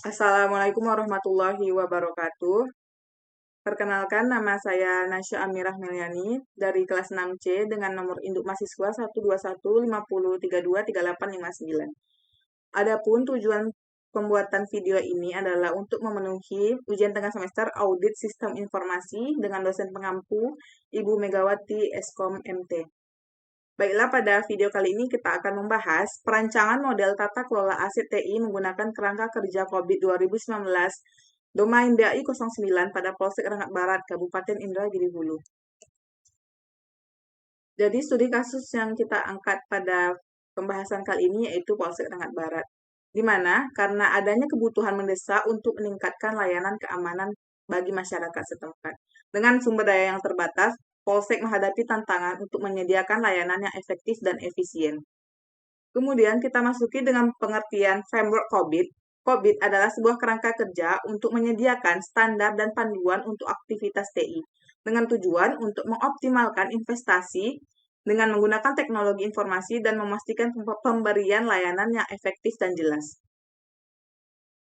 Assalamualaikum warahmatullahi wabarakatuh. Perkenalkan, nama saya Nasya Amirah Meliani dari kelas 6C dengan nomor induk mahasiswa 12150323859. Adapun tujuan pembuatan video ini adalah untuk memenuhi ujian tengah semester audit sistem informasi dengan dosen pengampu Ibu Megawati Eskom MT. Baiklah, pada video kali ini kita akan membahas perancangan model tata kelola aset TI menggunakan kerangka kerja COVID 2019 domain BAI 09 pada Polsek Rengat Barat, Kabupaten Indragiri Hulu. Jadi studi kasus yang kita angkat pada pembahasan kali ini yaitu Polsek Rengat Barat, di mana karena adanya kebutuhan mendesak untuk meningkatkan layanan keamanan bagi masyarakat setempat. Dengan sumber daya yang terbatas, Polsek menghadapi tantangan untuk menyediakan layanan yang efektif dan efisien. Kemudian kita masuki dengan pengertian framework COVID. COVID adalah sebuah kerangka kerja untuk menyediakan standar dan panduan untuk aktivitas TI, dengan tujuan untuk mengoptimalkan investasi dengan menggunakan teknologi informasi dan memastikan pemberian layanan yang efektif dan jelas.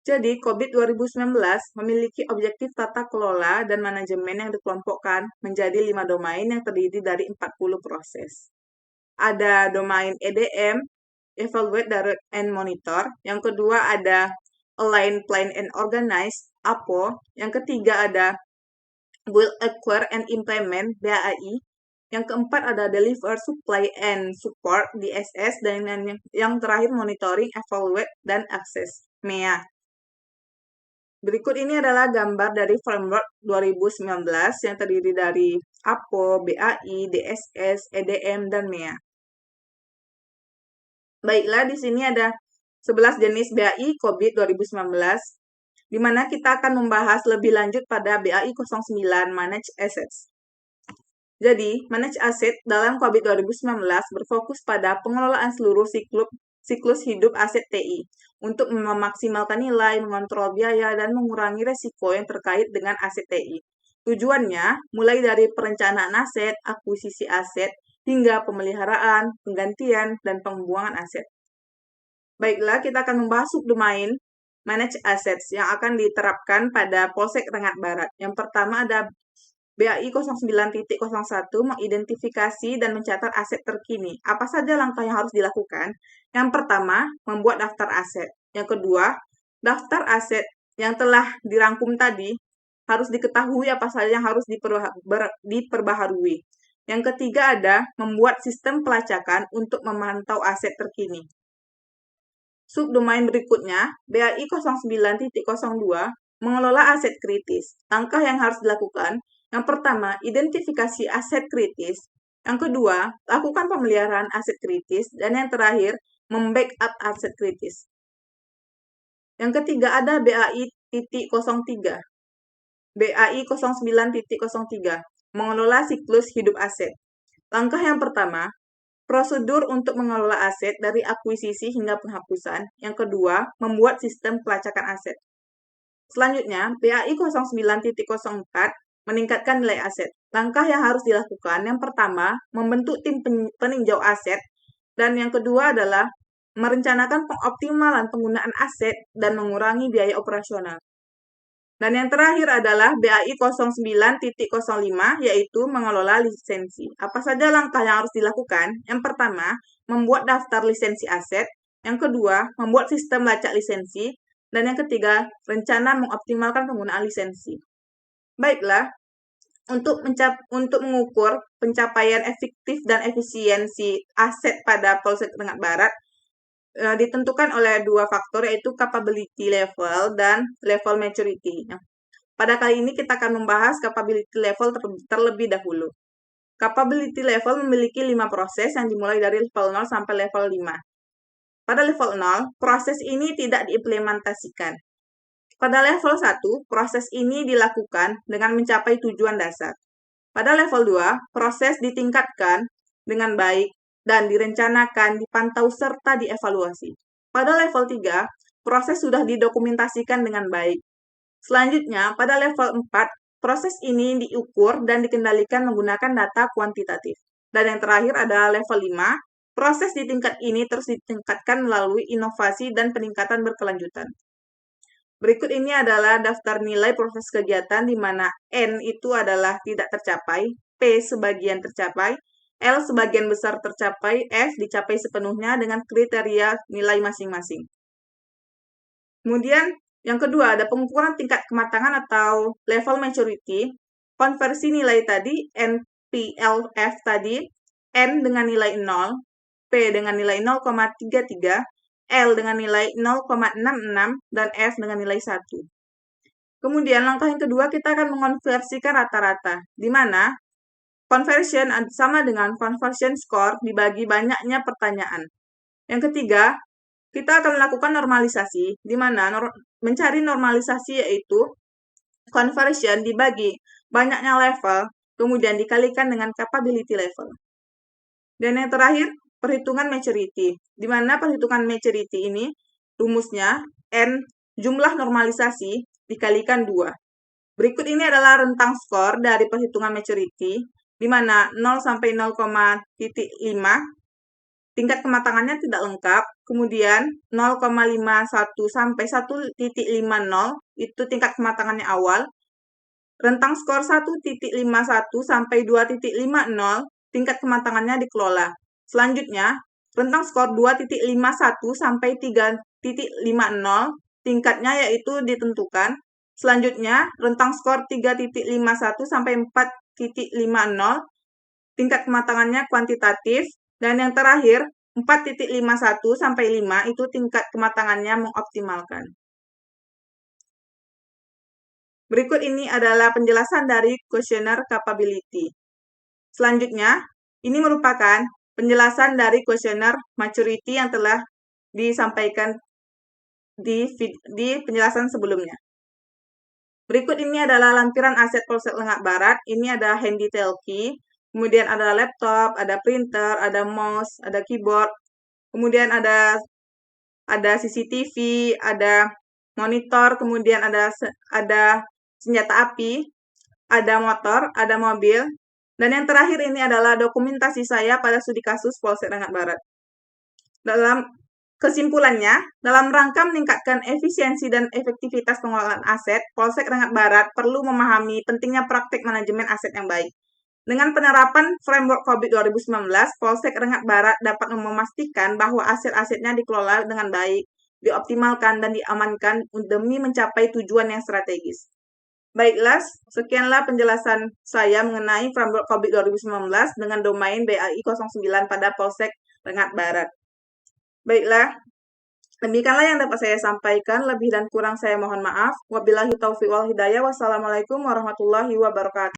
Jadi, COVID 2019 memiliki objektif tata kelola dan manajemen yang dikelompokkan menjadi 5 domain yang terdiri dari 40 proses. Ada domain EDM, Evaluate, Direct, and Monitor. Yang kedua ada Align, Plan, and Organize, APO. Yang ketiga ada Build, Acquire, and Implement, BAI. Yang keempat ada Deliver, Supply, and Support, DSS. Dan yang terakhir Monitoring, Evaluate, dan Access, MEA. Berikut ini adalah gambar dari framework 2019 yang terdiri dari APO, BAI, DSS, EDM, dan MEA. Baiklah, di sini ada 11 jenis BAI COVID 2019, di mana kita akan membahas lebih lanjut pada BAI 09 Manage Assets. Jadi, Manage Asset dalam COVID 2019 berfokus pada pengelolaan seluruh siklus hidup aset TI untuk memaksimalkan nilai, mengontrol biaya, dan mengurangi resiko yang terkait dengan aset TI. Tujuannya mulai dari perencanaan aset, akuisisi aset, hingga pemeliharaan, penggantian, dan pembuangan aset. Baiklah, kita akan membahas subdomain Manage Assets yang akan diterapkan pada Polsek Rengat Barat. Yang pertama ada BAI 09.01 mengidentifikasi dan mencatat aset terkini. Apa saja langkah yang harus dilakukan? Yang pertama, membuat daftar aset. Yang kedua, daftar aset yang telah dirangkum tadi harus diketahui apa saja yang harus diperbaharui. Yang ketiga ada membuat sistem pelacakan untuk memantau aset terkini. Subdomain berikutnya, BAI 09.02 mengelola aset kritis. Langkah yang harus dilakukan, yang pertama, identifikasi aset kritis. Yang kedua, lakukan pemeliharaan aset kritis. Dan yang terakhir, membackup aset kritis. Yang ketiga ada BAI.03. BAI 09.03 mengelola siklus hidup aset. Langkah yang pertama, prosedur untuk mengelola aset dari akuisisi hingga penghapusan. Yang kedua, membuat sistem pelacakan aset. Selanjutnya, BAI 09.04 meningkatkan nilai aset. Langkah yang harus dilakukan, yang pertama, membentuk tim peninjau aset. Dan yang kedua adalah merencanakan pengoptimalan penggunaan aset dan mengurangi biaya operasional. Dan yang terakhir adalah BAI 09.05, yaitu mengelola lisensi. Apa saja langkah yang harus dilakukan? Yang pertama, membuat daftar lisensi aset. Yang kedua, membuat sistem lacak lisensi. Dan yang ketiga, rencana mengoptimalkan penggunaan lisensi. Baiklah, untuk mengukur pencapaian efektif dan efisiensi aset pada Polsek Rengat Barat, ditentukan oleh dua faktor, yaitu capability level dan level maturity. Nah, pada kali ini kita akan membahas capability level terlebih dahulu. Capability level memiliki 5 proses yang dimulai dari level 0 sampai level 5. Pada level 0, proses ini tidak diimplementasikan. Pada level 1, proses ini dilakukan dengan mencapai tujuan dasar. Pada level 2, proses ditingkatkan dengan baik dan direncanakan, dipantau, serta dievaluasi. Pada level 3, proses sudah didokumentasikan dengan baik. Selanjutnya, pada level 4, proses ini diukur dan dikendalikan menggunakan data kuantitatif. Dan yang terakhir adalah level 5, proses di tingkat ini terus ditingkatkan melalui inovasi dan peningkatan berkelanjutan. Berikut ini adalah daftar nilai proses kegiatan di mana N itu adalah tidak tercapai, P sebagian tercapai, L sebagian besar tercapai, F dicapai sepenuhnya dengan kriteria nilai masing-masing. Kemudian yang kedua ada pengukuran tingkat kematangan atau level maturity. Konversi nilai tadi, NPLF tadi, N dengan nilai 0, P dengan nilai 0,33, L dengan nilai 0,66, dan F dengan nilai 1. Kemudian langkah yang kedua kita akan mengonversikan rata-rata, di mana conversion sama dengan conversion score dibagi banyaknya pertanyaan. Yang ketiga, kita akan melakukan normalisasi, di mana mencari normalisasi yaitu conversion dibagi banyaknya level, kemudian dikalikan dengan capability level. Dan yang terakhir, perhitungan maturity, di mana perhitungan maturity ini rumusnya N jumlah normalisasi dikalikan 2. Berikut ini adalah rentang skor dari perhitungan maturity, di mana 0 sampai 0,5 tingkat kematangannya tidak lengkap, kemudian 0,51 sampai 1,50 itu tingkat kematangannya awal, rentang skor 1,51 sampai 2,50 tingkat kematangannya dikelola. Selanjutnya, rentang skor 2,51 sampai 3,50 tingkatnya yaitu ditentukan. Selanjutnya, rentang skor 3,51 sampai 4,50 tingkat kematangannya kuantitatif. Dan yang terakhir, 4,51 sampai 5 itu tingkat kematangannya mengoptimalkan. Berikut ini adalah penjelasan dari kuesioner capability. Selanjutnya, ini merupakan penjelasan dari kuesioner maturity yang telah disampaikan di penjelasan sebelumnya. Berikut ini adalah lampiran aset Polsek Lengat Barat. Ini ada handy telki, kemudian ada laptop, ada printer, ada mouse, ada keyboard, kemudian ada CCTV, ada monitor, kemudian ada senjata api, ada motor, ada mobil, dan yang terakhir ini adalah dokumentasi saya pada studi kasus Polsek Lengat Barat. Dalam kesimpulannya, dalam rangka meningkatkan efisiensi dan efektivitas pengelolaan aset, Polsek Lengat Barat perlu memahami pentingnya praktik manajemen aset yang baik. Dengan penerapan framework COVID 2019, Polsek Lengat Barat dapat memastikan bahwa aset-asetnya dikelola dengan baik, dioptimalkan, dan diamankan demi mencapai tujuan yang strategis. Baiklah, sekianlah penjelasan saya mengenai framework COVID 2019 dengan domain BAI 09 pada Polsek Lengat Barat. Baiklah, demikianlah yang dapat saya sampaikan. Lebih dan kurang saya mohon maaf. Wabillahi taufiq wal hidayah. Wassalamualaikum warahmatullahi wabarakatuh.